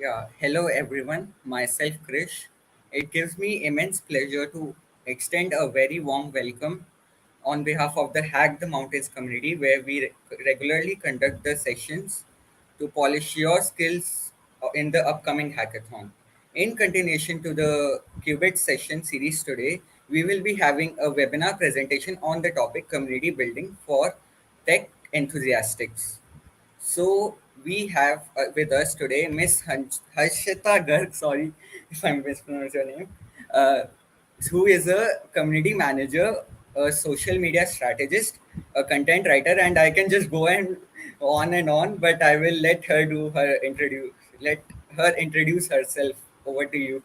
Yeah, hello everyone. Myself Krish. It gives me immense pleasure to extend a very warm welcome on behalf of the Hack the Mountains community, where we regularly conduct the sessions to polish your skills in the upcoming hackathon. In continuation to the Qubits Session series today, we will be having a webinar presentation on the topic community building for tech enthusiasts. So we have with us today Miss Harshita Garg, sorry if I mispronounced your name, uh, who is a community manager, a social media strategist, a content writer, and I can just go and on, but I will let her introduce herself. Over to you.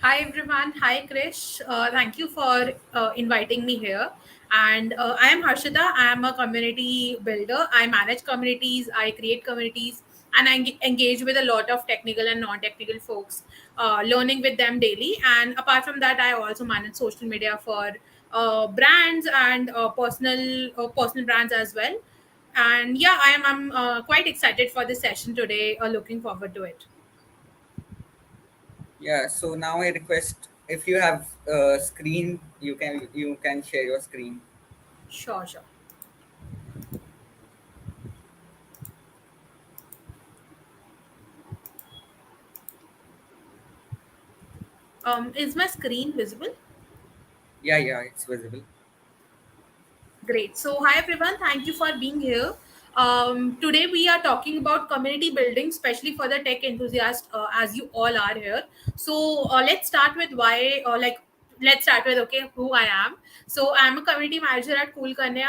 Hi everyone. Hi Krish. Thank you for inviting me here. And I am Harshita. I am a community builder. I manage communities. I create communities, and I engage with a lot of technical and non-technical folks, learning with them daily. And apart from that, I also manage social media for brands and personal brands as well. And yeah, I'm quite excited for this session today. Looking forward to it. Yeah. So now I request if you have a screen, you can share your screen. Sure, sure. Is my screen visible? Yeah, yeah, it's visible. Great. So, hi everyone. Thank you for being here. Today we are talking about community building, especially for the tech enthusiast, as you all are here. So, let's start with let's start with who I am. So, I'm a community manager at Cool Kanya.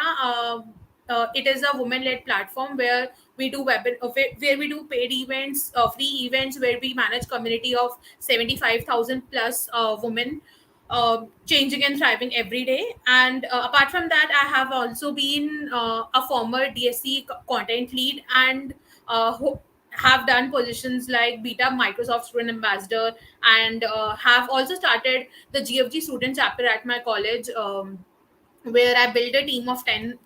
It is a women-led platform where we do where we do paid events, free events, where we manage community of 75,000 plus women changing and thriving every day. And apart from that, I have also been a former DSC content lead and have done positions like beta Microsoft student ambassador, and have also started the GFG student chapter at my college, where I built a team of 10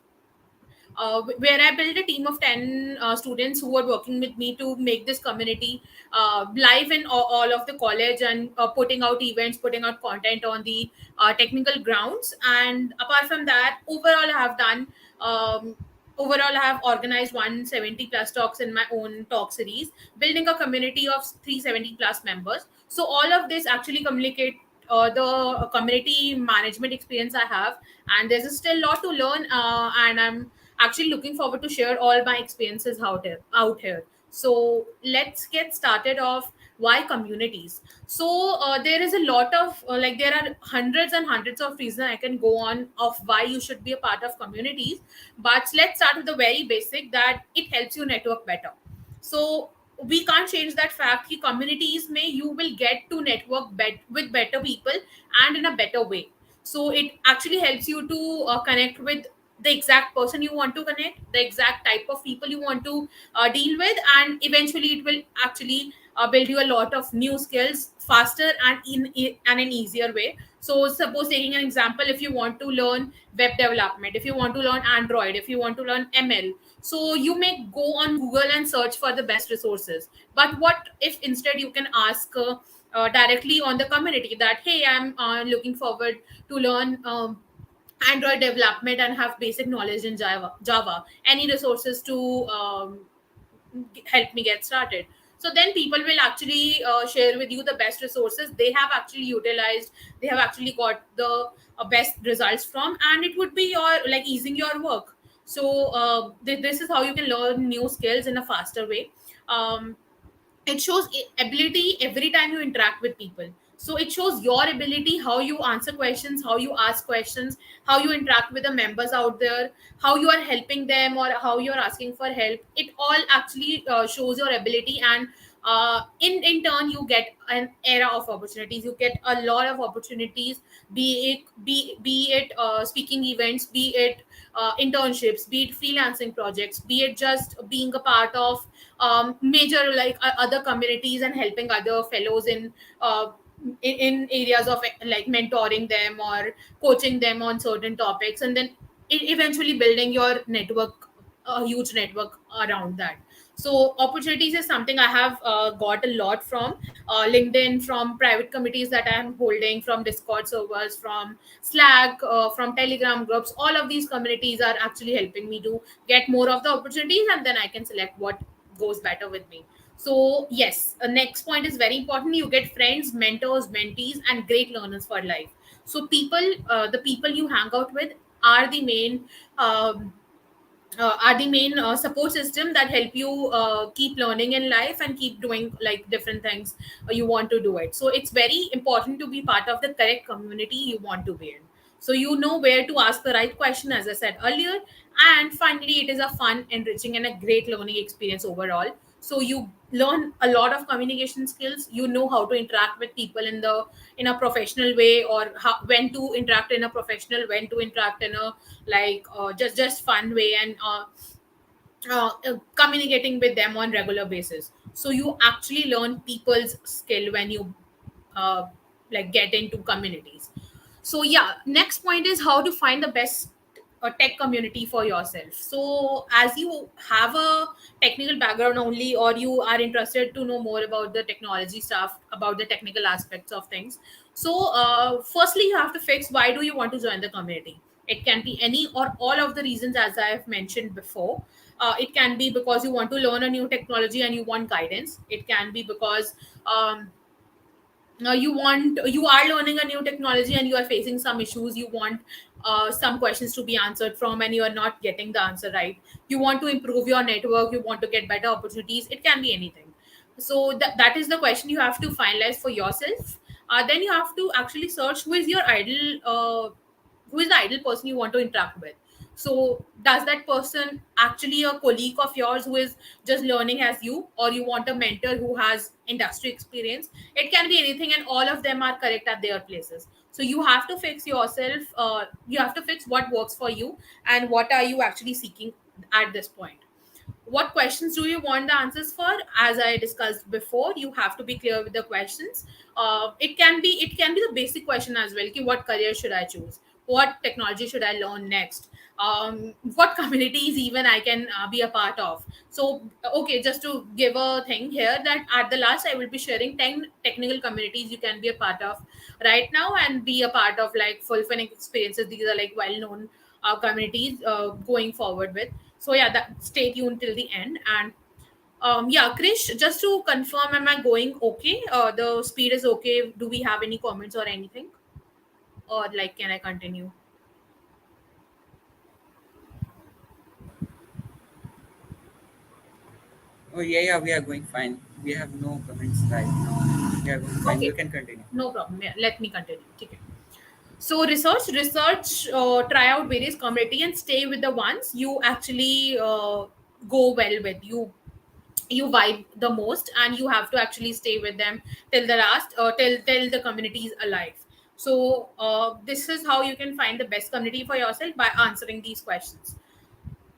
where I built a team of 10 students who were working with me to make this community live in all of the college, and putting out events, putting out content on the technical grounds. And apart from that, um, overall I have organized 170 plus talks in my own talk series, building a community of 370 plus members. So all of this actually communicate the community management experience I have, and there's still a lot to learn, and I'm actually looking forward to share all my experiences out here. So let's get started off. Why communities? So there is a lot of there are hundreds and hundreds of reasons I can go on of why you should be a part of communities. But let's start with the very basic, that it helps you network better. So we can't change that fact. Ki communities may you will get to network with better people and in a better way. So it actually helps you to connect with the exact person you want to connect, the exact type of people you want to deal with, and eventually it will actually build you a lot of new skills faster and in an easier way. So suppose, taking an example, if you want to learn web development, if you want to learn Android, if you want to learn ML, so you may go on Google and search for the best resources. But what if instead you can ask directly on the community that, hey, I'm looking forward to learn Android development and have basic knowledge in Java. Any resources to help me get started? So then people will actually share with you the best resources they have actually utilized, they have actually got the best results from, and it would be your like easing your work. So this is how you can learn new skills in a faster way. um, it shows ability every time you interact with people. So it shows your ability, how you answer questions, how you ask questions, how you interact with the members out there, how you are helping them or how you're asking for help. It all actually shows your ability, and in turn you get an era of opportunities, you get a lot of opportunities, be it speaking events, be it internships, be it freelancing projects, be it just being a part of major other communities and helping other fellows in areas of like mentoring them or coaching them on certain topics, and then eventually building your network a huge network around that. So opportunities is something I have got a lot from LinkedIn, from private committees that I am holding, from Discord servers, from Slack, from Telegram groups. All of these communities are actually helping me to get more of the opportunities, and then I can select what goes better with me. So yes, next point is very important. You get friends, mentors, mentees, and great learners for life. So the people you hang out with are the main um, support system that help you keep learning in life and keep doing like different things you want to do it. So it's very important to be part of the correct community you want to be in, so you know where to ask the right question, as I said earlier. And finally, it is a fun, enriching, and a great learning experience overall. So you learn a lot of communication skills. You know how to interact with people in a professional way, or when to interact in a professional, when to interact in a just fun way, and communicating with them on regular basis. So you actually learn people's skill when you uh, get into communities. So yeah, next point is how to find the best tech community for yourself. So as you have a technical background only, or you are interested to know more about the technology stuff, about the technical aspects of things, so firstly you have to fix why do you want to join the community. It can be any or all of the reasons as I have mentioned before. It can be because you want to learn a new technology and you want guidance. It can be because you are learning a new technology and you are facing some issues. You want some questions to be answered from, and you are not getting the answer right. You want to improve your network, you want to get better opportunities. It can be anything. So that is the question you have to finalize for yourself. Then you have to actually search who is the ideal person you want to interact with. So does that person actually a colleague of yours who is just learning as you, or you want a mentor who has industry experience? It can be anything, and all of them are correct at their places. So you have to fix yourself. You have to fix what works for you, and what are you actually seeking at this point. What questions do you want the answers for? As I discussed before, you have to be clear with the questions. It can be the basic question as well. Ki, what career should I choose? What technology should I learn next? What communities even I can be a part of? So okay, just to give a thing here, that at the last I will be sharing 10 technical communities you can be a part of right now and be a part of, like fulfilling experiences. These are like well known communities going forward with. So yeah, stay tuned till the end. And yeah, Krish, just to confirm, am I going okay? The speed is okay. Do we have any comments or anything? Or like, can I continue? Oh yeah, yeah, we are going fine. We have no comments right now. We are going fine. You Okay, can continue. no problem. Yeah, let me continue. Okay. So research, try out various community and stay with the ones you actually go well with. You vibe the most, and you have to actually stay with them till the last, till the community is alive. So this is how you can find the best community for yourself, by answering these questions.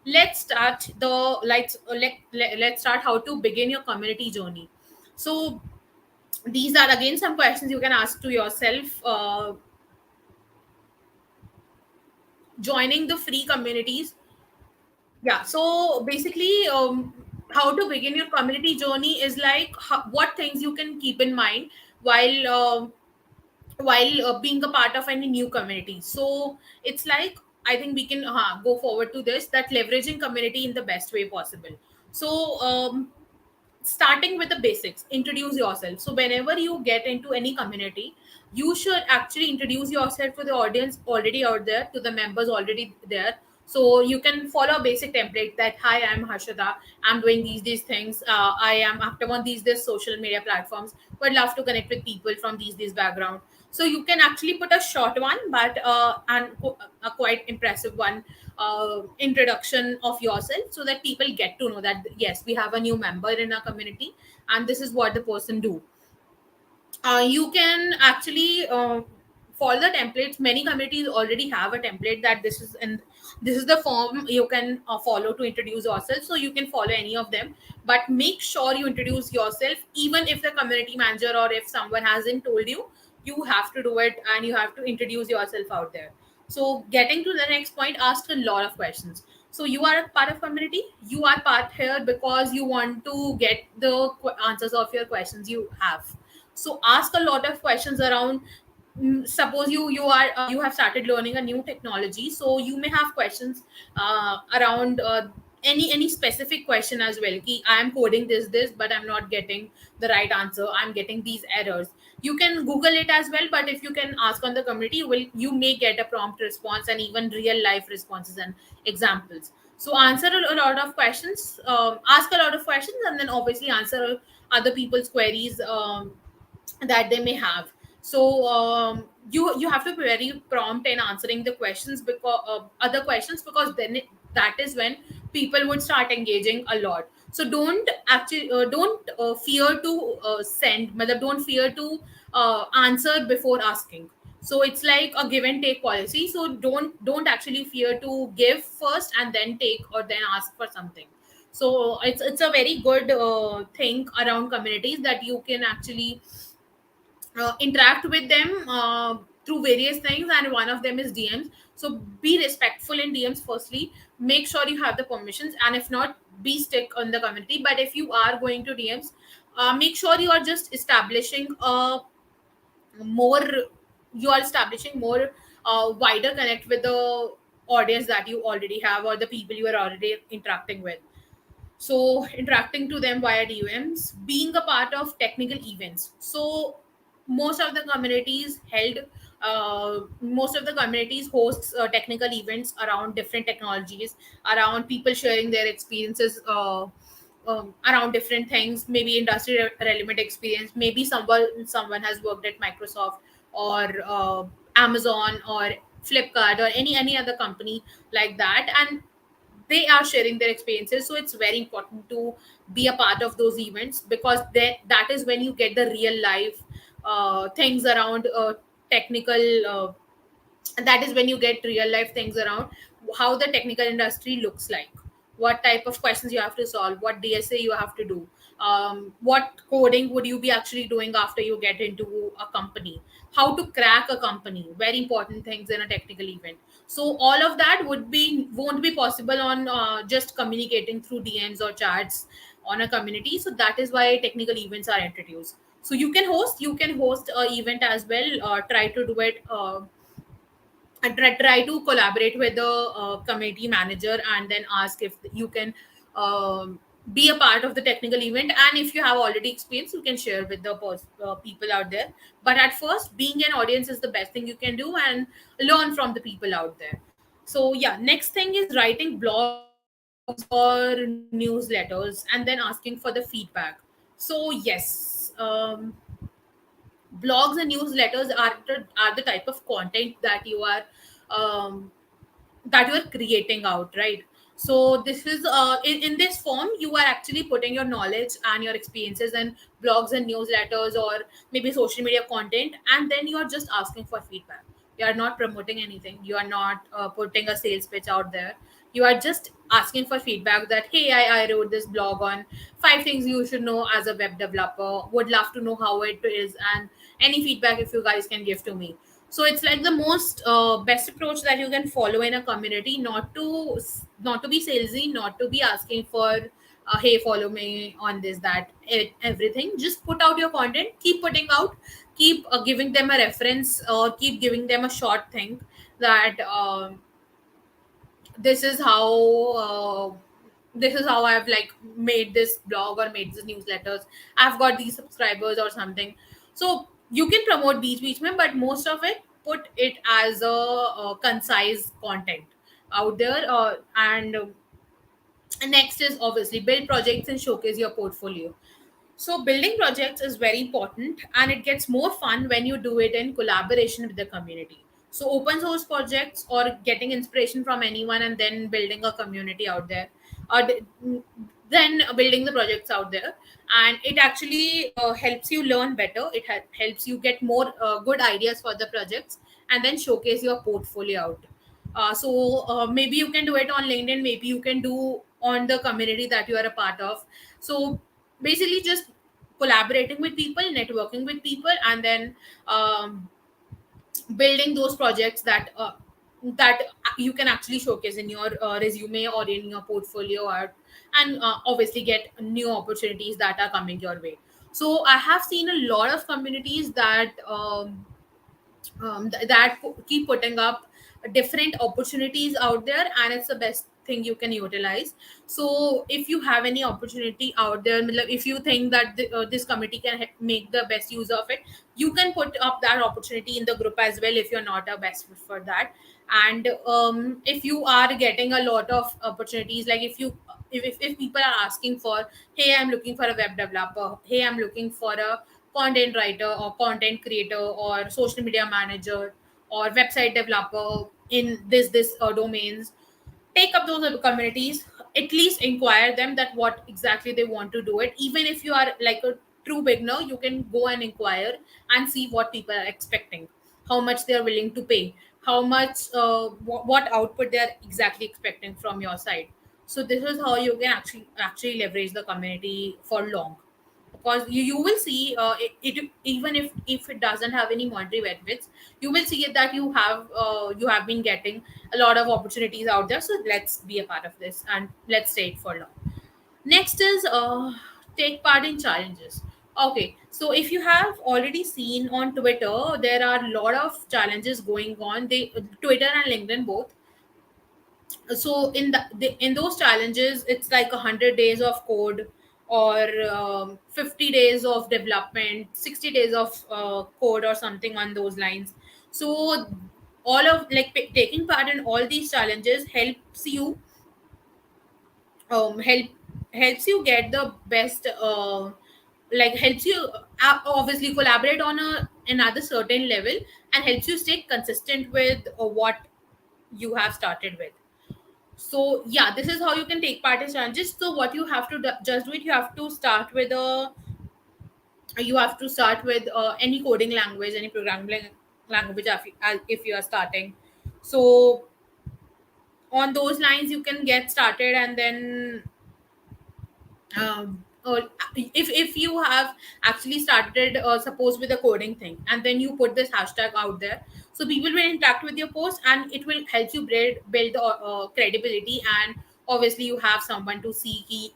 Let's start the let's start how to begin your community journey. So these are again some questions you can ask to yourself. Joining the free communities. Yeah, so basically, how to begin your community journey is like what things you can keep in mind while being a part of any new community. So it's like, I think we can go forward to this, that leveraging community in the best way possible. So starting with the basics, introduce yourself. So whenever you get into any community, you should actually introduce yourself to the audience already out there, to the members already there. So you can follow a basic template that, hi, I'm Harshada, I'm doing these things, I am active on these social media platforms, would love to connect with people from these background. So you can actually put a short one, but a quite impressive one, introduction of yourself, so that people get to know that yes, we have a new member in our community, and this is what the person do. You can actually follow the templates. Many communities already have a template that this is the form you can follow to introduce yourself, so you can follow any of them. But make sure you introduce yourself, even if the community manager or if someone hasn't told you, you have to do it, and you have to introduce yourself out there. So getting to the next point, ask a lot of questions. So you are a part of community. You are part here because you want to get the answers of your questions you have. So ask a lot of questions around. Suppose you have started learning a new technology, so you may have questions around any specific question as well. Ki, I am coding this, but I'm not getting the right answer. I'm getting these errors. You can Google it as well, but if you can ask on the community, you may get a prompt response and even real life responses and examples. So answer a lot of questions, ask a lot of questions, and then obviously answer other people's queries that they may have. So you have to be very prompt in answering the questions, because other questions, because then that is when people would start engaging a lot. So don't fear to don't fear to answer before asking. So it's like a give and take policy. So don't actually fear to give first and then take or then ask for something. So it's a very good thing around communities, that you can actually interact with them through various things, and one of them is DMs. So be respectful in DMs firstly. Make sure you have the permissions, and if not, be stick on the community. But if you are going to DMs, make sure more you are establishing more wider connect with the audience that you already have, or the people you are already interacting with. So interacting to them via DMs, being a part of technical events. So most of the communities hosts technical events around different technologies, around people sharing their experiences around different things, maybe industry relevant experience, maybe someone has worked at Microsoft or Amazon or Flipkart or any other company like that, and they are sharing their experiences. So it's very important to be a part of those events, because that is when you get the real life things around technical and that is when you get real life things around how the technical industry looks like, what type of questions you have to solve, what DSA you have to do, what coding would you be actually doing after you get into a company, how to crack a company, very important things in a technical event. So all of that won't be possible on just communicating through DMs or chats on a community. So that is why technical events are introduced. So you can host a event as well, try to do it and try to collaborate with the committee manager, and then ask if you can be a part of the technical event. And if you have already experience, you can share with the people out there. But at first, being an audience is the best thing you can do, and learn from the people out there. So yeah, next thing is writing blogs or newsletters and then asking for the feedback. So yes, blogs and newsletters are the type of content um, that you are creating out, right? So this is in this form you are actually putting your knowledge and your experiences in blogs and newsletters, or maybe social media content, and then you are just asking for feedback. You are not promoting anything, you are not putting a sales pitch out there. You are just asking for feedback, that hey, I wrote this blog on 5 things you should know as a web developer, would love to know how it is, and any feedback if you guys can give to me. So it's like the most best approach that you can follow in a community, not to be salesy, not to be asking for hey, follow me on this, that everything. Just put out your content, keep putting out, keep giving them a reference, or keep giving them a short thing, that this is how uh, this is how I've like made this blog or made these newsletters, I've got these subscribers or something. So you can promote beach mein, but most of it, put it as a, concise content out there. And next is obviously build projects and showcase your portfolio. So building projects is very important, and it gets more fun when you do it in collaboration with the community. So open source projects, or getting inspiration from anyone and then building a community out there, or then building the projects out there, and it actually helps you learn better. It helps you get more good ideas for the projects, and then showcase your portfolio out. So maybe you can do it on LinkedIn, maybe you can do on the community that you are a part of. So basically just collaborating with people, networking with people, and then building those projects that that you can actually showcase in your resume or in your portfolio, or and obviously get new opportunities that are coming your way. So I have seen a lot of communities that keep putting up different opportunities out there, and it's the best thing you can utilize. So if you have any opportunity out there, matlab, if you think that this committee can make the best use of it, you can put up that opportunity in the group as well if you're not a best fit for that. And if you are getting a lot of opportunities, like if people are asking for, hey, I'm looking for a web developer, hey, I'm looking for a content writer or content creator or social media manager or website developer in this domains, take up those communities, at least inquire them that what exactly they want to do it. Even if you are like a true beginner, you can go and inquire and see what people are expecting, how much they are willing to pay, how much what output they are exactly expecting from your side. So this is how you can actually leverage the community for long, because you will see it even if it doesn't have any monetary benefits, you will see it that you have been getting a lot of opportunities out there. So let's be a part of this and let's stay it for long. Next is take part in challenges. Okay, so if you have already seen on Twitter, there are a lot of challenges going on. They Twitter and LinkedIn both. So in those challenges, it's like 100 days of code, or 50 days of development, 60 days of code, or something on those lines. So all of like taking part in all these challenges help helps you get the best like helps you obviously collaborate on another certain level, and helps you stay consistent with what you have started with. So yeah, this is how you can take part in challenges. So what you have to just do it, you have to start with any coding language, any programming language, if you are starting. So on those lines you can get started, and then or if you have actually started suppose with a coding thing, and then you put this hashtag out there, so people will interact with your post, and it will help you build credibility, and obviously you have someone to see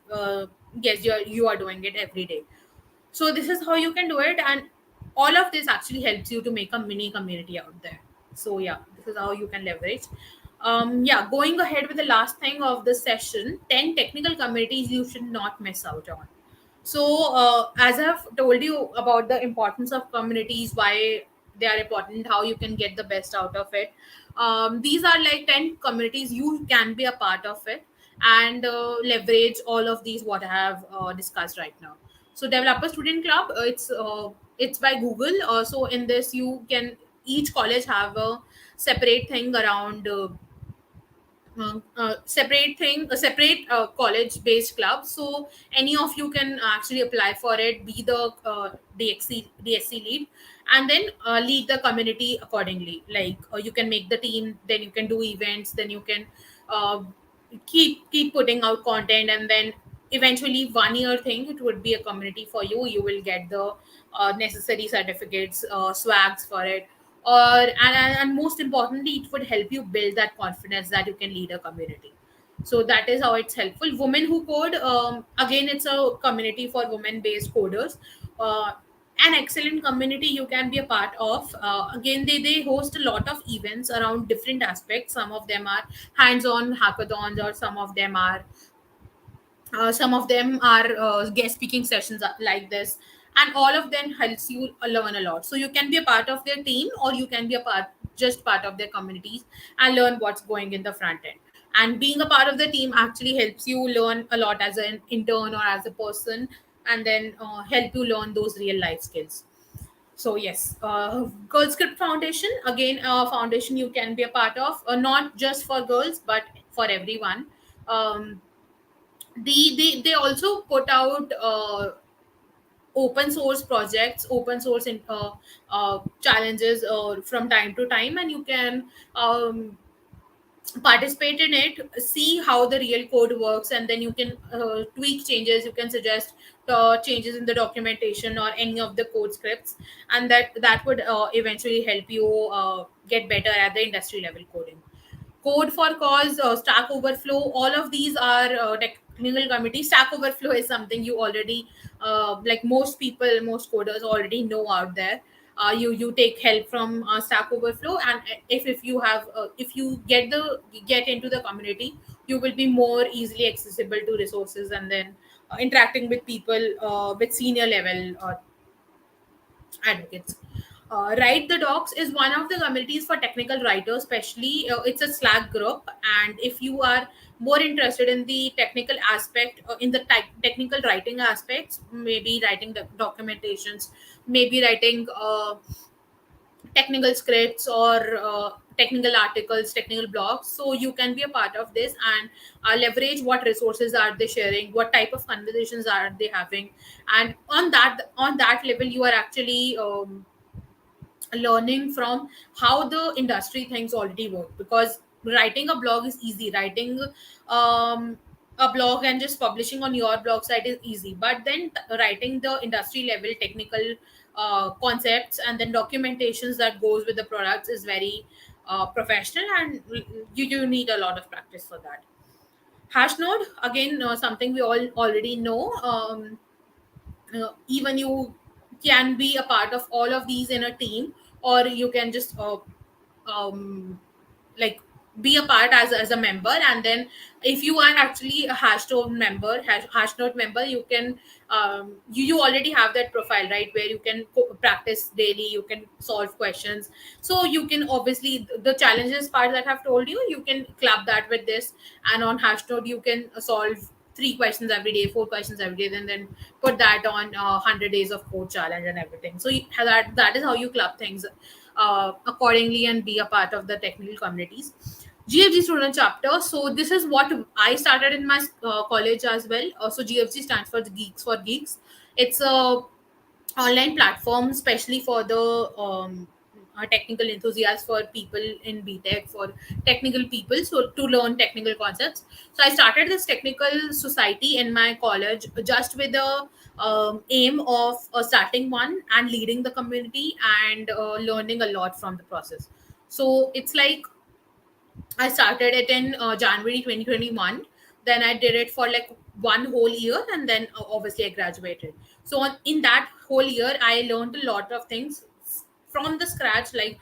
yes, you are doing it every day. So this is how you can do it, and all of this actually helps you to make a mini community out there. So yeah, this is how you can leverage. Yeah, going ahead with the last thing of the session, 10 technical communities you should not miss out on. So, as I've told you about the importance of communities, why they are important, how you can get the best out of it. These are like 10 communities you can be a part of it, and leverage all of these what I have discussed right now. So, Developer Student Club, it's by Google. So, in this, you can each college have a separate thing around. A separate college based club, so any of you can actually apply for it, be the DSC lead, and then lead the community accordingly. Like you can make the team, then you can do events, then you can uh, keep putting out content, and then eventually 1 year thing, it would be a community for you. You will get the necessary certificates, swags for it, or and most importantly, it would help you build that confidence that you can lead a community. So that is how it's helpful. Women who code, again, it's a community for women based coders. uh, an excellent community you can be a part of. Again, they host a lot of events around different aspects. Some of them are hands-on hackathons, or some of them are guest speaking sessions like this, and all of them helps you learn a lot. So you can be a part of their team, or you can be a part of their communities, and learn what's going in the front end. And being a part of the team actually helps you learn a lot as an intern or as a person, and then help you learn those real life skills. So yes, Girl Script Foundation, again, a foundation you can be a part of, not just for girls but for everyone. Um, they also put out open source projects, open source challenges from time to time, and you can participate in it, see how the real code works, and then you can tweak changes, you can suggest changes in the documentation or any of the code scripts, and that would eventually help you get better at the industry level coding. Code for Cause, Stack Overflow, all of these are technical committees. Stack Overflow is something you already, like most people, most coders already know out there. You take help from Stack Overflow, and if you have if you get into the community, you will be more easily accessible to resources, and then interacting with people with senior level advocates. Write the Docs is one of the communities for technical writers, especially it's a Slack group. And if you are more interested in the technical aspect, in the technical writing aspects, maybe writing the documentations, maybe writing technical scripts or technical articles, technical blogs, so you can be a part of this and leverage what resources are they sharing, what type of conversations are they having, and on that level you are actually learning from how the industry things already work, because writing a blog is easy, writing um, a blog and just publishing on your blog site is easy, but then writing the industry level technical concepts and then documentations that goes with the products is very professional, and you need a lot of practice for that. Hashnode, again, something we all already know. Even you can be a part of all of these in a team, or you can just um, like be a part as a member, and then if you are actually a hashnode member, you can you already have that profile, right, where you can practice daily, you can solve questions. So you can obviously the challenges part that I've told you, you can club that with this, and on hashnode you can solve 3 questions every day, 4 questions every day, then put that on 100 days of code challenge and everything. So that is how you club things accordingly and be a part of the technical communities. GFG student chapter. So this is what I started in my college as well. So GFG stands for Geeks for Geeks. It's a online platform especially for the technical enthusiasts, for people in BTech, for technical people, so to learn technical concepts. So I started this technical society in my college just with the aim of starting one and leading the community and learning a lot from the process. So it's like I started it in January 2021. Then I did it for like one whole year, and then obviously I graduated. So in that whole year, I learned a lot of things from the scratch, like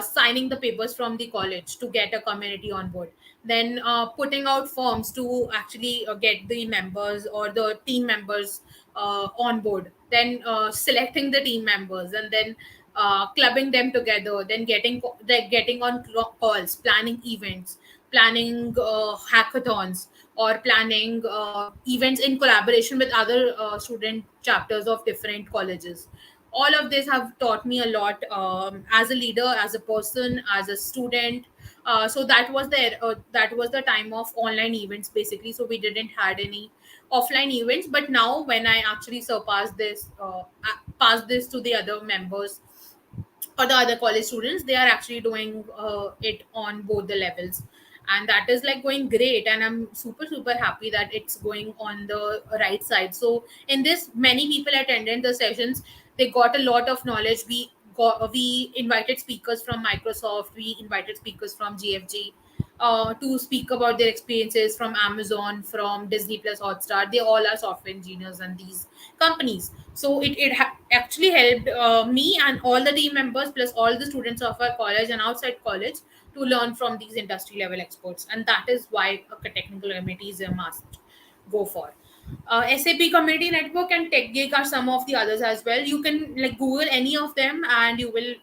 signing the papers from the college to get a community on board. Then putting out forms to actually get the members or the team members on board. Then selecting the team members, and then clubbing them together, then getting on calls, planning events, planning hackathons, or planning events in collaboration with other student chapters of different colleges. All of this have taught me a lot, as a leader, as a person, as a student. So that was the time of online events basically, so we didn't had any offline events. But now when I actually surpassed this passed this to the other members or the other college students, they are actually doing it on both the levels, and that is like going great, and I'm super happy that it's going on the right side. So in this, many people attended the sessions, they got a lot of knowledge. We invited speakers from Microsoft, we invited speakers from GFG to speak about their experiences, from Amazon, from Disney Plus, Hotstar. They all are software engineers and these companies. So actually helped me and all the team members plus all the students of our college and outside college to learn from these industry level experts. And that is why a technical community is a must go for. SAP Community Network and TechGig are some of the others as well. You can like Google any of them, and you will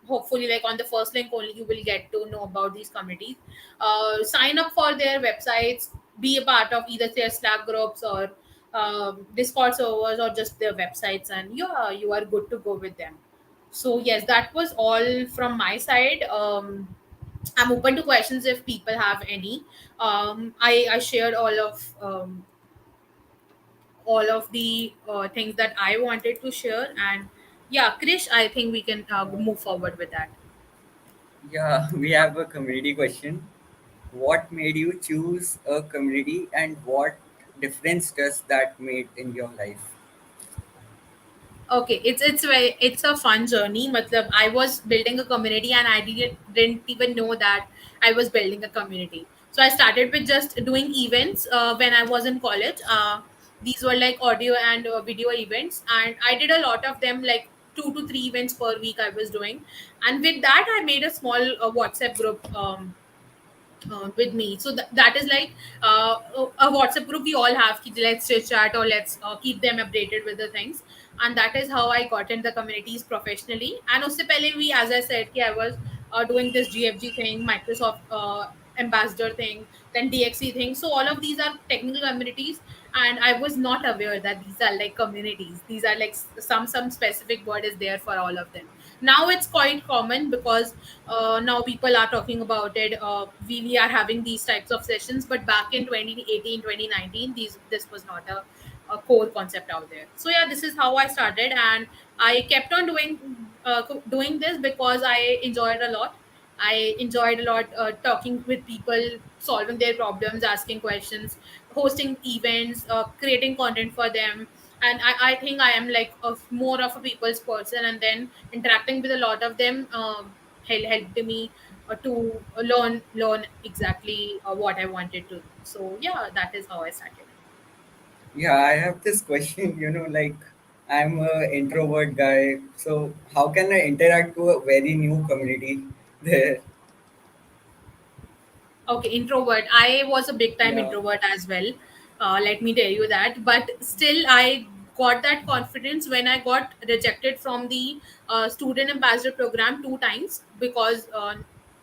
hopefully, like on the first link only, you will get to know about these communities. Sign up for their websites, be a part of either their Slack groups or Discord servers or just their websites, and yeah, you are good to go with them. So yes, that was all from my side. I'm open to questions if people have any. I shared all of the things that I wanted to share. And yeah, Krish, I think we can move forward with that. Yeah, we have a community question. What made you choose a community, and what difference does that made in your life? Okay, it's a fun journey. Matlab, I was building a community and I didn't even know that I was building a community. So I started with just doing events when I was in college. These were like audio and video events, and I did a lot of them, like 2 to 3 events per week I was doing. And with that, I made a small WhatsApp group. With me, so that is like a WhatsApp group we all have. Ki, let's chit chat or let's keep them updated with the things. And that is how I got in the communities professionally. And usse pehle we, as I said, ki I was doing this GFG thing, Microsoft ambassador thing, then DXC thing. So all of these are technical communities, and I was not aware that these are like communities. These are like some specific word is there for all of them. Now it's quite common because now people are talking about it. We are having these types of sessions, but back in 2018, 2019, this was not a core concept out there. So yeah, this is how I started, and I kept on doing this because I enjoyed a lot. I enjoyed a lot talking with people, solving their problems, asking questions, hosting events, creating content for them. And I think I am like more of a people's person, and then interacting with a lot of them helped me to learn exactly what I wanted to. So yeah, that is how I started. Yeah, I have this question, like I'm a introvert guy, so how can I interact to a very new community there? Okay, introvert. I was a big time Yeah, introvert as well. Let me tell you that. But still, I got that confidence when I got rejected from the student ambassador program 2 times because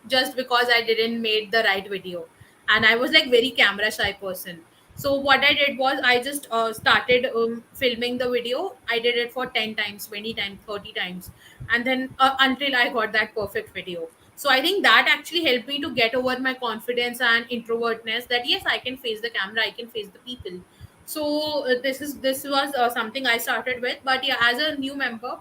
just because I didn't made the right video, and I was like very camera shy person. So what I did was I just started filming the video. I did it for 10 times, 20 times, 30 times, and then until I got that perfect video. So I think that actually helped me to get over my confidence and introvertness, that yes, I can face the camera, I can face the people. So this was something I started with. But yeah, as a new member,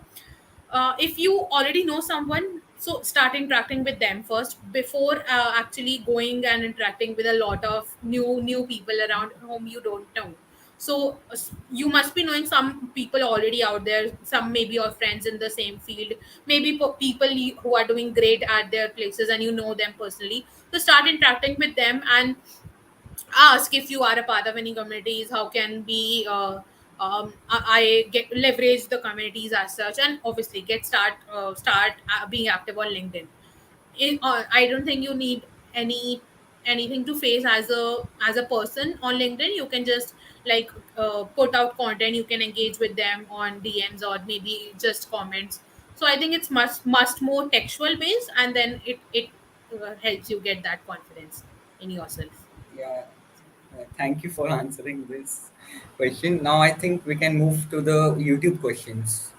if you already know someone, so start interacting with them first before actually going and interacting with a lot of new people around whom you don't know. So you must be knowing some people already out there, some maybe your friends in the same field, maybe people who are doing great at their places and you know them personally. So start interacting with them and ask if you are a part of any communities, how can be I get leverage the communities as such. And obviously get start being active on LinkedIn. I don't think you need anything to face as a person on LinkedIn. You can just like put out content, you can engage with them on DMs or maybe just comments. So I think it's must more textual based, and then it helps you get that confidence in yourself. yeah. Thank you for answering this question. Now I think we can move to the YouTube questions.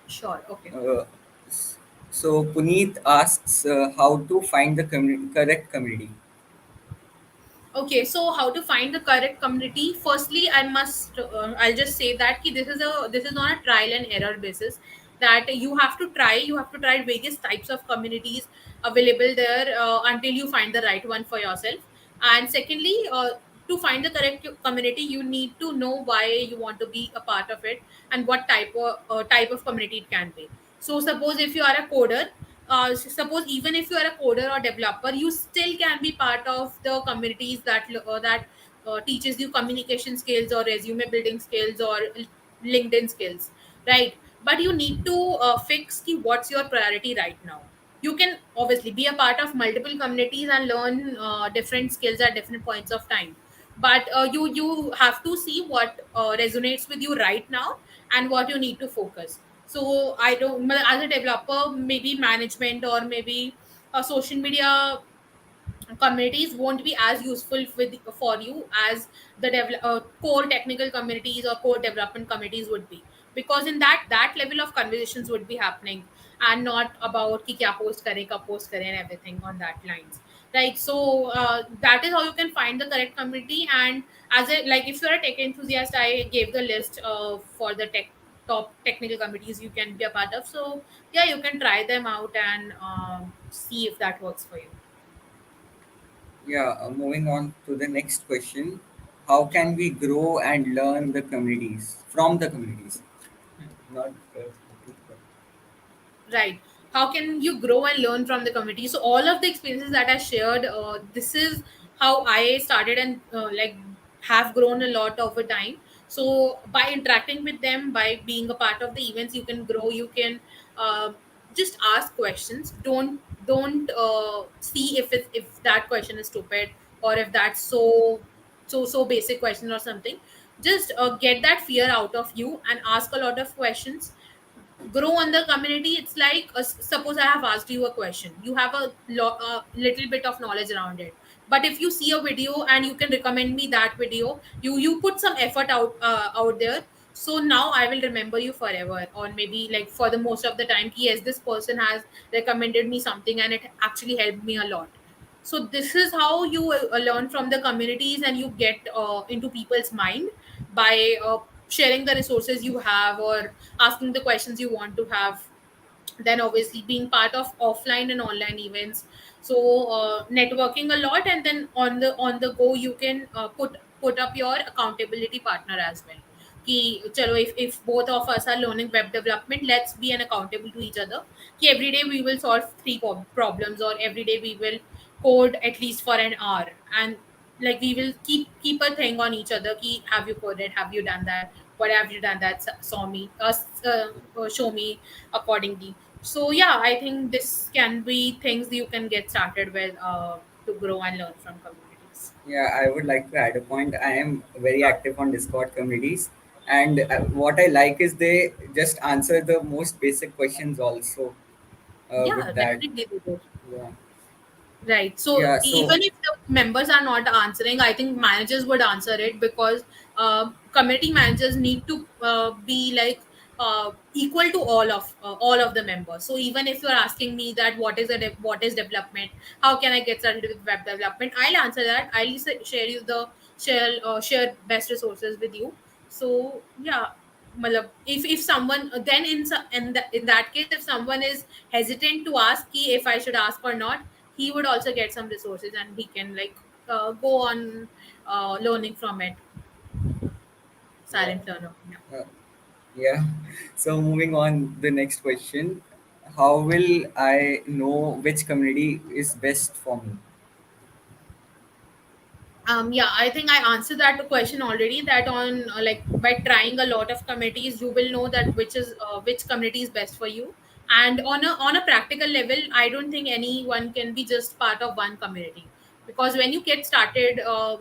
Sure. Okay. Uh, s- so Puneet asks how to find the correct community. Okay, so how to find the correct community? Firstly, I'll just say that this is not a trial and error basis. That you have to try various types of communities available there until you find the right one for yourself. And secondly, to find the correct community, you need to know why you want to be a part of it and what type of community it can be. So suppose if you are a coder, suppose even if you are a coder or developer, you still can be part of the communities that teaches you communication skills or resume building skills or LinkedIn skills, right? But you need to fix what's your priority right now. You can obviously be a part of multiple communities and learn different skills at different points of time, but you have to see what resonates with you right now and what you need to focus. So I don't, as a developer, maybe management or maybe social media communities won't be as useful for you as the core technical communities or core development communities would be, because in that level of conversations would be happening and not about ki kya post kare kab post kare and everything on that lines, right? So that is how you can find the correct community. And as a, like, if you're a tech enthusiast, I gave the list for the top technical communities you can be a part of. So yeah, you can try them out and see if that works for you. Yeah, moving on to the next question. How can we grow and learn the communities from the communities? not Right. How can you grow and learn from the community? So all of the experiences that I shared, this is how I started and like have grown a lot over time. So by interacting with them, by being a part of the events, you can grow. You can uh, just ask questions. Don't see if that question is stupid, or if that's so basic question or something. Just get that fear out of you and ask a lot of questions. Grow on the community. It's like, suppose I have asked you a question, you have a little bit of knowledge around it, but if you see a video and you can recommend me that video, you put some effort out there. So now I will remember you forever, or maybe like for the most of the time, yes, this person has recommended me something and it actually helped me a lot. So this is how you learn from the communities, and you get into people's mind by sharing the resources you have, or asking the questions you want to have. Then obviously being part of offline and online events. So networking a lot, and then on the go you can put up your accountability partner as well. कि चलो, if both of us are learning web development, let's be an accountable to each other. कि every day we will solve three problems, or every day we will code at least for an hour. And like we will keep a thing on each other. Ki, have you coded, have you done that, what have you done, that saw me show me accordingly. So yeah, I think this can be things you can get started with to grow and learn from communities. Yeah, I would like to add a point. I am very Sure. active on Discord communities, and what I like is they just answer the most basic questions also Yeah, with that. definitely they do. Yeah, Right. So yeah. So even if the members are not answering, I think managers would answer it, because community managers need to be like equal to all of the members. So even if you're asking me that what is development, how can I get started with web development, I'll answer that. I'll share you the share best resources with you. So yeah, matlab, if someone then in that case, if someone is hesitant to ask ki if I should ask or not, he would also get some resources, and he can like go on learning from it. yeah, Silent learner. Yeah. uh, yeah. So moving on, the next question: how will I know which community is best for me? Yeah, I think I answered that question already. That on like by trying a lot of committees, you will know that which community is best for you. And on a practical level, I don't think anyone can be just part of one community, because when you get started,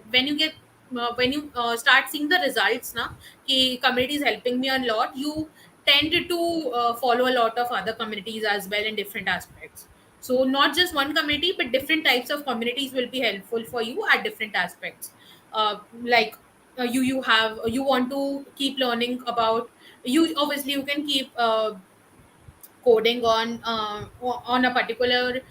when you start seeing the results, na, कि community is helping me a lot, you tend to follow a lot of other communities as well in different aspects. So not just one community, but different types of communities will be helpful for you at different aspects. Like you want to keep learning about, you obviously you can keep coding on a particular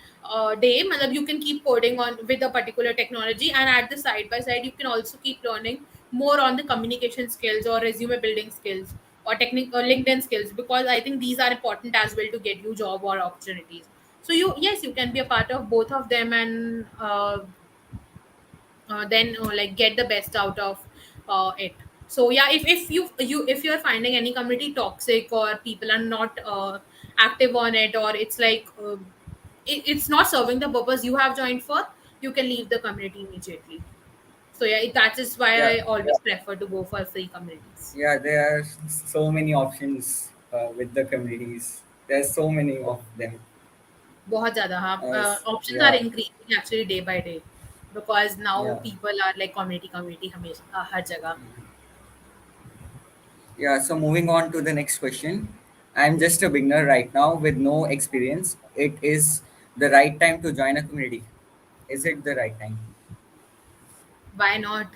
day. Matlab, you can keep coding on with a particular technology, and at the side by side you can also keep learning more on the communication skills, or resume building skills, or technical LinkedIn skills, because I think these are important as well to get you job or opportunities. So yes, you can be a part of both of them, and then like get the best out of it. So yeah, if you're finding any community toxic, or people are not active on it, or it's like it's not serving the purpose you have joined for, you can leave the community immediately. So yeah, that is why Yeah, I always prefer to go for free communities. yeah. There are so many options with the communities. There's so many of them. बहुत ज़्यादा हाँ, options are Yeah, increasing actually day by day, because now yeah. People are like community community हमेशा हर जगह. Yeah, so moving on to the next question. I'm just a beginner right now with no experience. It is the right time to join a community. Is it the right time? Why not?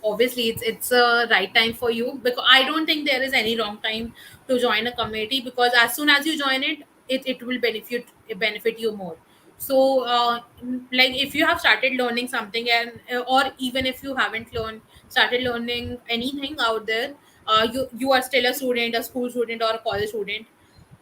Obviously it's a right time for you, because I don't think there is any wrong time to join a community, because as soon as you join it, it will benefit you more. So like if you have started learning something, and or even if you haven't started learning anything out there, you are still a student, a school student, or a college student.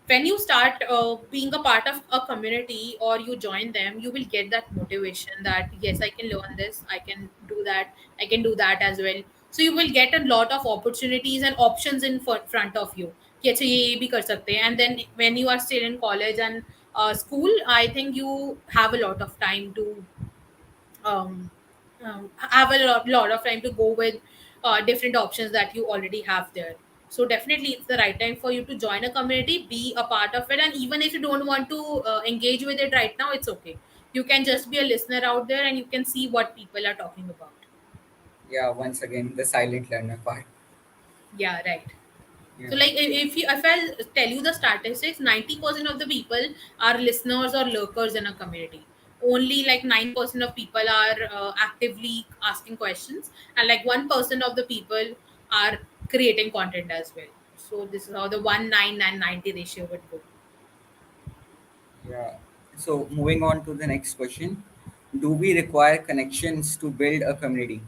When you start being a part of a community, or you join them, you will get that motivation that yes, I can learn this, I can do that, I can do that as well. So you will get a lot of opportunities and options in front of you कि अच्छा ये भी कर सकते हैं. And then when you are still in college and school, I think you have a lot of time to um, have a lot of time to go with different options that you already have there. So definitely it's the right time for you to join a community, be a part of it, and even if you don't want to engage with it right now, it's okay. You can just be a listener out there and you can see what people are talking about. Yeah, once again, the silent learner part. Yeah, right. Yeah. So like if I tell you the statistics, 90% of the people are listeners or lurkers in a community. Only like 9% of people are actively asking questions, and like 1% of the people are creating content as well. So this is how the 1 9 and 90 ratio would go. Yeah. So moving on to the next question. Do we require connections to build a community?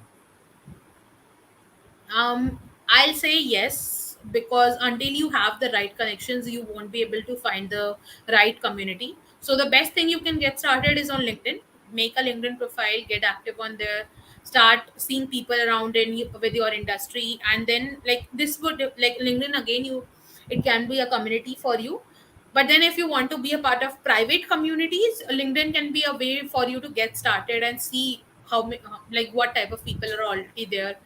I'll say yes, because until you have the right connections, you won't be able to find the right community. So the best thing you can get started is on LinkedIn. Make a LinkedIn profile, get active on there, start seeing people around with your industry, and then like this would like LinkedIn again. It can be a community for you. But then if you want to be a part of private communities, LinkedIn can be a way for you to get started and see like what type of people are already there,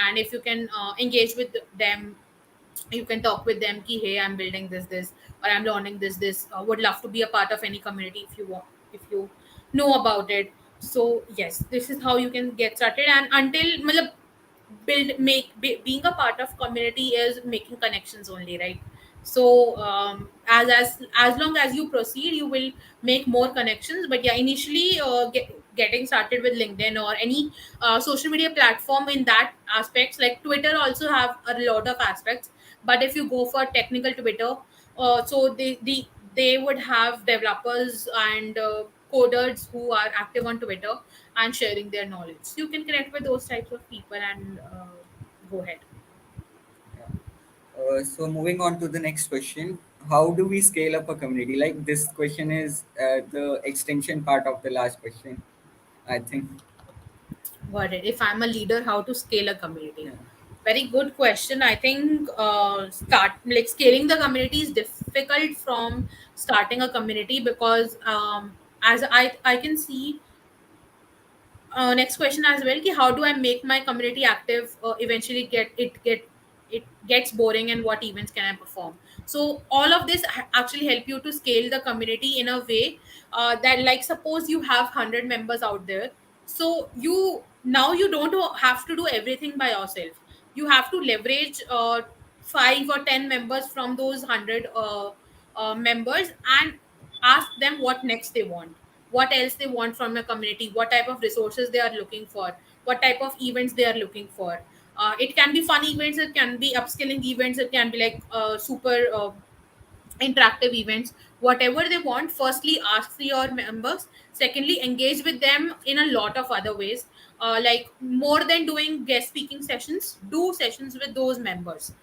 and if you can engage with them, you can talk with them ki hey, I'm building this or I'm learning this, would love to be a part of any community if you want, if you know about it. So yes, this is how you can get started. And until matlab, being a part of community is making connections only, right? So as long as you proceed, you will make more connections. But yeah, initially getting started with LinkedIn or any social media platform in that aspects, like Twitter also have a lot of aspects. But if you go for technical Twitter, so they would have developers and coders who are active on Twitter and sharing their knowledge. So you can connect with those types of people and go ahead. Yeah. So moving on to the next question. How do we scale up a community? Like this question is the extension part of the last question, I think. Got it. If I'm a leader, how to scale a community? Yeah. Very good question. I think start like scaling the community is difficult from starting a community because as I can see, next question as well ki how do I make my community active, eventually it gets boring, and what events can I perform? So all of this actually help you to scale the community in a way that, like, suppose you have 100 members out there. So you don't have to do everything by yourself. You have to leverage 5 or 10 members from those 100 members, and ask them what next they want, what else they want from a community, what type of resources they are looking for, what type of events they are looking for. It can be fun events, it can be upskilling events, it can be like super interactive events, whatever they want. Firstly, ask your members. Secondly, engage with them in a lot of other ways. Like, more than doing guest speaking sessions, do sessions with those members.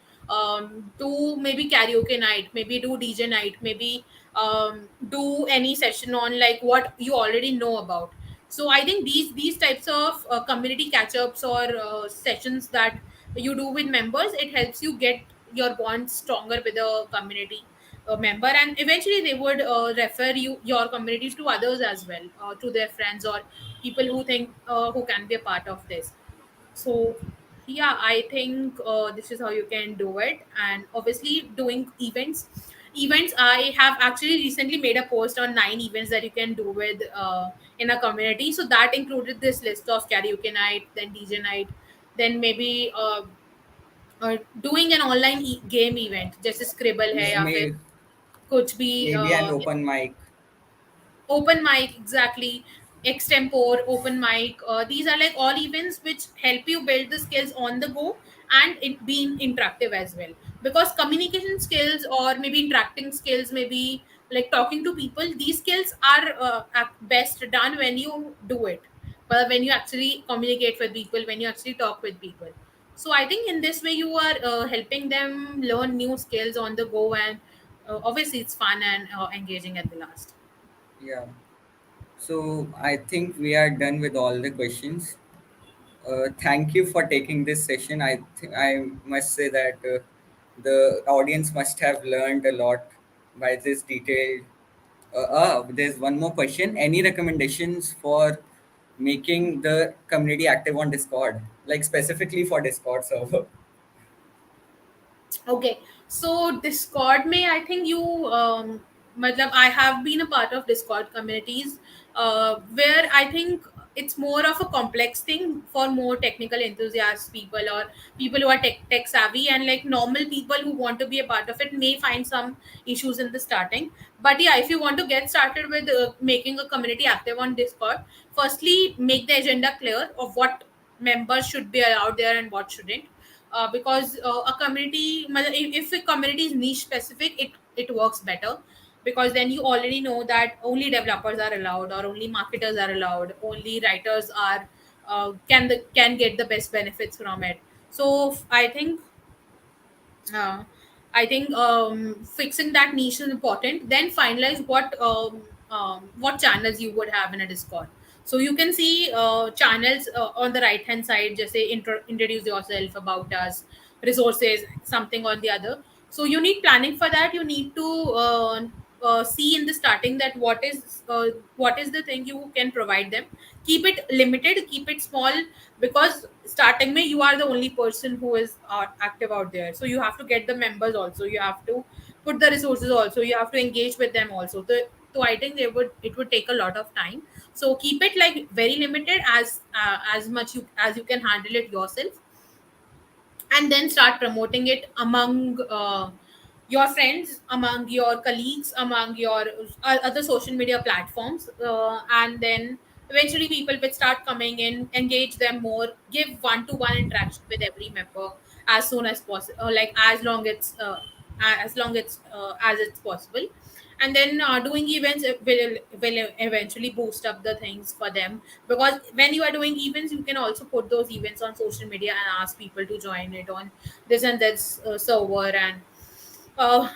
Do maybe karaoke night, maybe do DJ night, maybe do any session on like what you already know about. So I think these types of community catch ups or sessions that you do with members, it helps you get your bond stronger with the community member, and eventually they would refer your community to others as well, to their friends or people who think who can be a part of this. So yeah, I think this is how you can do it. And obviously doing events, I have actually recently made a post on 9 events that you can do with in a community. So that included this list of karaoke night, then DJ night, then maybe doing an online game event, जैसे scribble है या फिर Maybe कुछ भी maybe an open mic. open mic, exactly, extempore open mic. These are like all events which help you build the skills on the go, and it being interactive as well, because communication skills or maybe interacting skills, maybe like talking to people, these skills are at best done when you do it, but when you actually communicate with people, when you actually talk with people. So I think in this way you are helping them learn new skills on the go, and obviously it's fun and engaging at the last. Yeah. So I think we are done with all the questions. Thank you for taking this session. I must say that the audience must have learned a lot by this detailed. There's one more question. Any recommendations for making the community active on Discord, like specifically for Discord server? Okay, so Discord may I think you matlab, I have been a part of Discord communities where I think it's more of a complex thing for more technical enthusiast people or people who are tech savvy, and like normal people who want to be a part of it may find some issues in the starting. But yeah, if you want to get started with making a community active on Discord, firstly make the agenda clear of what members should be allowed there and what shouldn't, because a community if a community is niche specific, it works better, because then you already know that only developers are allowed or only marketers are allowed, only writers are can get the best benefits from it. So uh, I think fixing that niche is important. Then finalize what channels you would have in a Discord. So you can see channels on the right hand side. Just say introduce yourself, about us, resources, something or the other. So you need planning for that. You need to see in the starting that what is the thing you can provide them. Keep it limited, keep it small, because starting may you are the only person who is active out there, so you have to get the members also, you have to put the resources also, you have to engage with them also. So I think it would take a lot of time. So keep it like very limited, as much as you can handle it yourself, and then start promoting it among your friends, among your colleagues, among your other social media platforms, and then eventually people will start coming in, engage them more, give one-to-one interaction with every member as soon as possible, like as long as it's possible. And then doing events will eventually boost up the things for them, because when you are doing events you can also put those events on social media and ask people to join it on this and that server, and uh,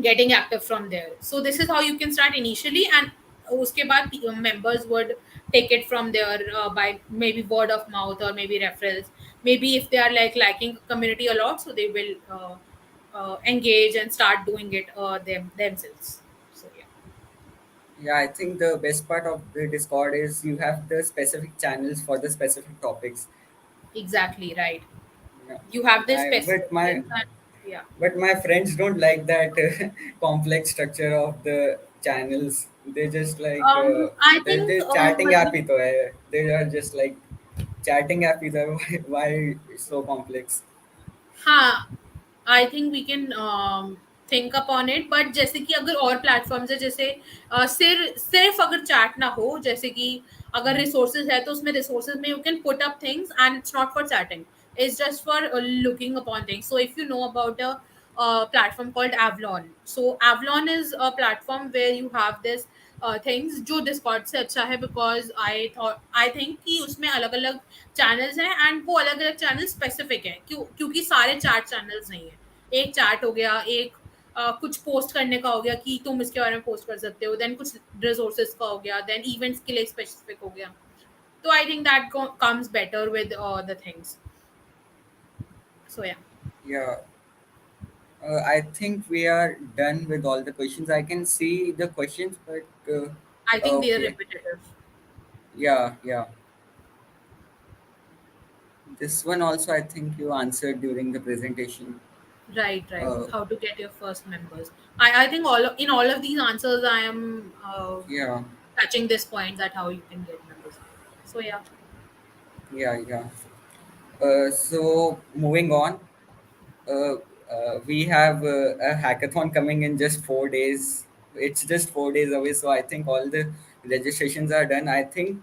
getting active from there. So this is how you can start initially, and uske baad members would take it from there by maybe word of mouth or maybe referrals. Maybe if they are like liking community a lot, so they will engage and start doing it themselves. So yeah. Yeah, I think the best part of the Discord is you have the specific channels for the specific topics. Exactly right. Yeah. You have this I, specific but my things and yeah. But my friends don't like that complex structure of the channels. They just like I think they chatting app ही तो है. They are just like chatting app ही तो है. Why so complex? हाँ, I think we can think upon it, but जैसे कि अगर और platforms है, जैसे सिर्फ अगर चैट ना हो, जैसे कि अगर रिसोर्सेज है तो उसमें रिसोर्सेज में you can put up things and it's not for chatting, it's just for looking upon things. So if you know about a platform called Avalon. So Avalon is a platform where you have this things जो Discord से अच्छा है, because I think कि उसमें अलग अलग channels हैं, and वो अलग अलग चैनल स्पेसिफिक है, क्योंकि सारे चैट चैनल्स नहीं है. एक चैट हो गया, एक कुछ पोस्ट करने का हो गया कि तुम इसके बारे में पोस्ट कर सकते हो, देन कुछ रिसोर्सेज का हो गया, देन इवेंट्स के लिए स्पेसिफिक हो गया. तो I think that comes better with the things. So yeah, Yeah, I think we are done with all the questions. I can see the questions, but I think they are okay. Repetitive. Yeah, yeah. This one also I think you answered during the presentation. Right, right. Uh, How to get your first members. I think in all of these answers, I am yeah, touching this point that how you can get members. So yeah, yeah, yeah. So moving on, uh, we have a hackathon coming in just 4 days. It's just 4 days away, so I think all the registrations are done. I think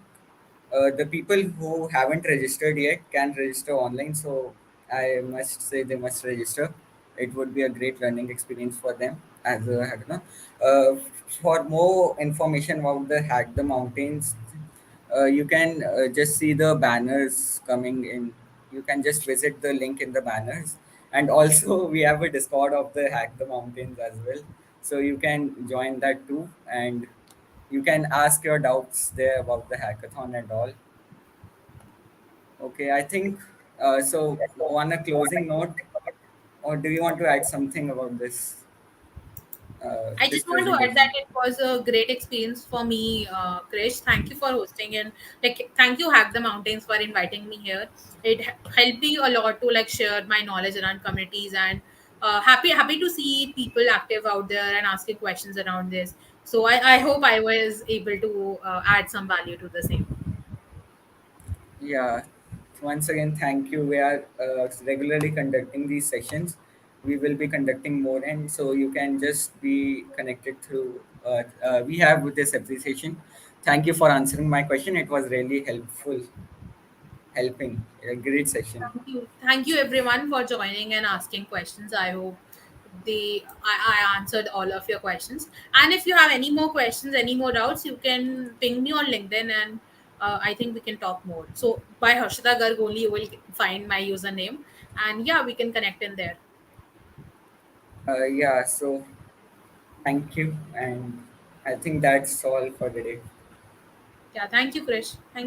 the people who haven't registered yet can register online. So I must say they must register. It would be a great learning experience for them as a hackathon. For more information about the Hack the Mountains, you can just see the banners coming in. You can just visit the link in the banners. And also, we have a Discord of the Hack the Mountains as well. So you can join that too. And you can ask your doubts there about the hackathon and all. Okay, I think so. On a closing note, or do you want to add something about I this just want to add that presentation? it was a great experience for me, Krish. Thank you for hosting and like thank you Hack the Mountains for inviting me here. It helped me a lot to like share my knowledge around communities and happy to see people active out there and asking questions around this. So I hope I was able to add some value to the same. Yeah. Once again, thank you. We are regularly conducting these sessions. We will be conducting more, and so you can just be connected through. We have with this appreciation. Thank you for answering my question. It was really helpful, helping. A great session. Thank you everyone for joining and asking questions. I hope I answered all of your questions. And if you have any more questions, any more doubts, you can ping me on LinkedIn and I think we can talk more. So by Harshita Garg only you will find my username and yeah, we can connect in there. Yeah. So thank you, and I think that's all for today. Yeah, thank you, Krish. Thank